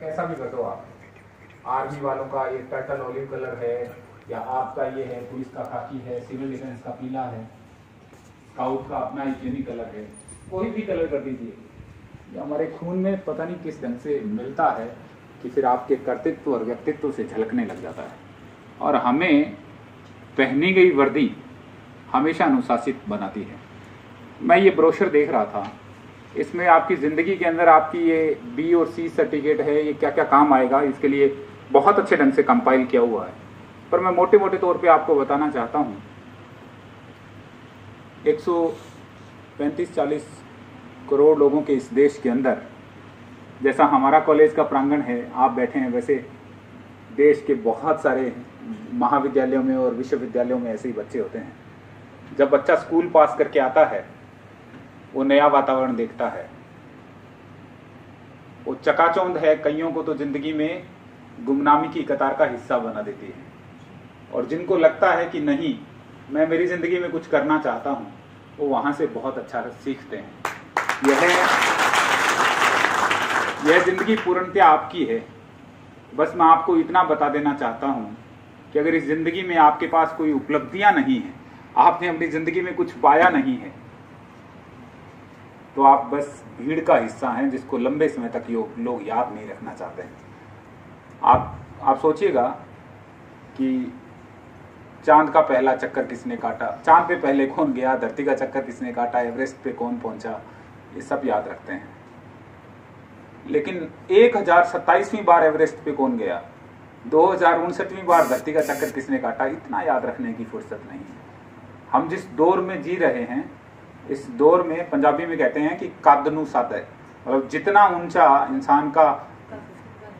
कैसा भी कर दो आप, आर्मी वालों का ये टर्टल ऑलिव कलर है, या आपका ये है पुलिस का खाकी है, सिविल डिफेंस का पीला है, स्काउट का अपना यूनिक कलर है, कोई भी कलर कर दीजिए। ये हमारे खून में पता नहीं किस ढंग से मिलता है कि फिर आपके कर्तृत्व और व्यक्तित्व से झलकने लग जाता है। और हमें पहनी गई वर्दी हमेशा अनुशासित बनाती है। मैं ये ब्रोशर देख रहा था, इसमें आपकी ज़िंदगी के अंदर आपकी ये बी और सी सर्टिफिकेट है, ये क्या क्या काम आएगा, इसके लिए बहुत अच्छे ढंग से कंपाइल किया हुआ है। पर मैं मोटे मोटे तौर पे आपको बताना चाहता हूँ, 135-40 करोड़ लोगों के इस देश के अंदर, जैसा हमारा कॉलेज का प्रांगण है, आप बैठे हैं, वैसे देश के बहुत सारे महाविद्यालयों में और विश्वविद्यालयों में ऐसे ही बच्चे होते हैं। जब बच्चा स्कूल पास करके आता है, वो नया वातावरण देखता है, वो चकाचौंध है, कईयों को तो जिंदगी में गुमनामी की कतार का हिस्सा बना देती है। और जिनको लगता है कि नहीं, मैं मेरी जिंदगी में कुछ करना चाहता हूं, वो वहां से बहुत अच्छा सीखते हैं। यह जिंदगी पूर्णतया आपकी है। बस मैं आपको इतना बता देना चाहता हूं कि अगर इस जिंदगी में आपके पास कोई उपलब्धियां नहीं है, आपने अपनी जिंदगी में कुछ पाया नहीं है, तो आप बस भीड़ का हिस्सा हैं जिसको लंबे समय तक लोग याद नहीं रखना चाहते हैं। आप सोचिएगा कि चांद का पहला चक्कर किसने काटा, चांद पे पहले कौन गया, धरती का चक्कर किसने काटा, एवरेस्ट पे कौन पहुंचा, ये सब याद रखते हैं। लेकिन 1027वीं बार एवरेस्ट पे कौन गया, 2059वीं बार धरती का चक्कर किसने काटा, इतना याद रखने की फुर्सत नहीं है। हम जिस दौर में जी रहे हैं, इस दौर में पंजाबी में कहते हैं कि कद नू सद है, मतलब जितना ऊंचा इंसान का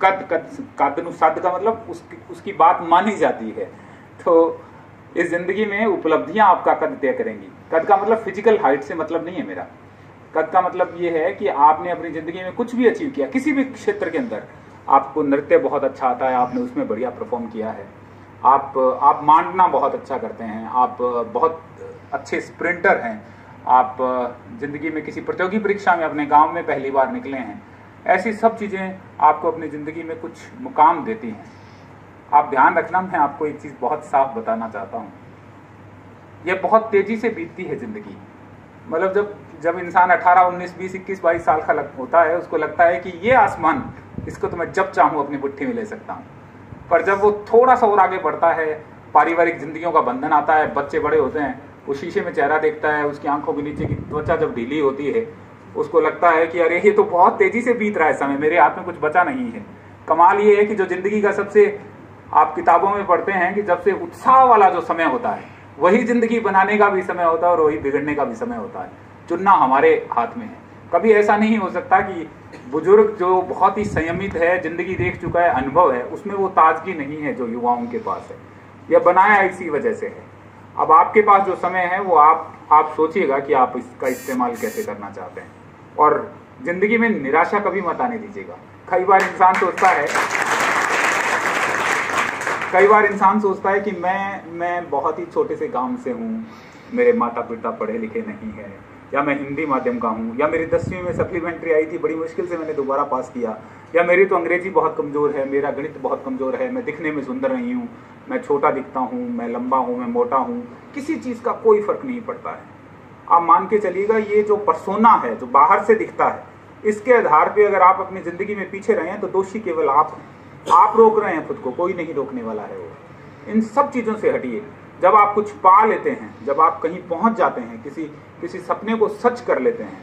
कद नू सद का मतलब उसकी बात मानी जाती है। तो इस जिंदगी में उपलब्धियां आपका कद तय करेंगी। कद का मतलब फिजिकल हाइट से मतलब नहीं है मेरा। कद का मतलब ये है कि आपने अपनी जिंदगी में कुछ भी अचीव किया, किसी भी क्षेत्र के अंदर। आपको नृत्य बहुत अच्छा आता है, आपने उसमें बढ़िया परफॉर्म किया है, आप मांडना बहुत अच्छा करते हैं, आप बहुत अच्छे स्प्रिंटर हैं, आप जिंदगी में किसी प्रतियोगी परीक्षा में अपने गांव में पहली बार निकले हैं। ऐसी सब चीजें आपको अपनी जिंदगी में कुछ मुकाम देती हैं। आप ध्यान रखना, मैं आपको एक चीज बहुत साफ बताना चाहता हूँ, यह बहुत तेजी से बीतती है जिंदगी। मतलब जब इंसान 18, 19, 20, 21, 22 साल का होता है, उसको लगता है कि ये आसमान, इसको तो मैं जब चाहूँ अपनी मुट्ठी में ले सकता हूँ। पर जब वो थोड़ा सा और आगे बढ़ता है, पारिवारिक जिंदगियों का बंधन आता है, बच्चे बड़े होते हैं, वो शीशे में चेहरा देखता है, उसकी आंखों के नीचे की त्वचा जब ढीली होती है, उसको लगता है कि अरे ये तो बहुत तेजी से बीत रहा है समय, मेरे हाथ में कुछ बचा नहीं है। कमाल ये है कि जो जिंदगी का सबसे, आप किताबों में पढ़ते हैं कि जब से उत्साह वाला जो समय होता है, वही जिंदगी बनाने का भी समय होता है और वही बिगड़ने का भी समय होता है। चुनना हमारे हाथ में है। कभी ऐसा नहीं हो सकता कि बुजुर्ग जो बहुत ही संयमित है, जिंदगी देख चुका है, अनुभव है, उसमें वो ताजगी नहीं है जो युवाओं के पास है। यह बनाया इसी वजह से है। अब आपके पास जो समय है वो आप सोचिएगा कि आप इसका इस्तेमाल कैसे करना चाहते हैं। और जिंदगी में निराशा कभी मत आने दीजिएगा। कई बार इंसान सोचता है कि मैं बहुत ही छोटे से गांव से हूँ, मेरे माता पिता पढ़े लिखे नहीं है, या मैं हिंदी माध्यम का हूँ, या मेरी 10वीं में सप्लीमेंट्री आई थी, बड़ी मुश्किल से मैंने दोबारा पास किया, या मेरी तो अंग्रेजी बहुत कमज़ोर है, मेरा गणित बहुत कमज़ोर है, मैं दिखने में सुंदर नहीं हूँ, मैं छोटा दिखता हूँ, मैं लंबा हूँ, मैं मोटा हूँ, किसी चीज़ का कोई फर्क नहीं पड़ता है। आप मान के चलिएगा, ये जो पर्सोना है, जो बाहर से दिखता है, इसके आधार पर अगर आप अपनी ज़िंदगी में पीछे रहे हैं तो दोषी केवल आप हैं। आप रोक रहे हैं खुद को, कोई नहीं रोकने वाला है। वो इन सब चीज़ों से हटिए। जब आप कुछ पा लेते हैं, जब आप कहीं पहुंच जाते हैं, किसी सपने को सच कर लेते हैं,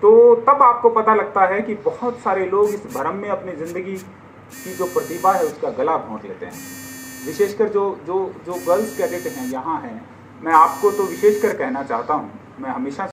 तो तब आपको पता लगता है कि बहुत सारे लोग इस भ्रम में अपनी जिंदगी की जो प्रतिभा है उसका गला घोंट लेते हैं। विशेषकर जो गर्ल्स कैडेट हैं यहाँ हैं, मैं आपको तो विशेषकर कहना चाहता हूँ, मैं हमेशा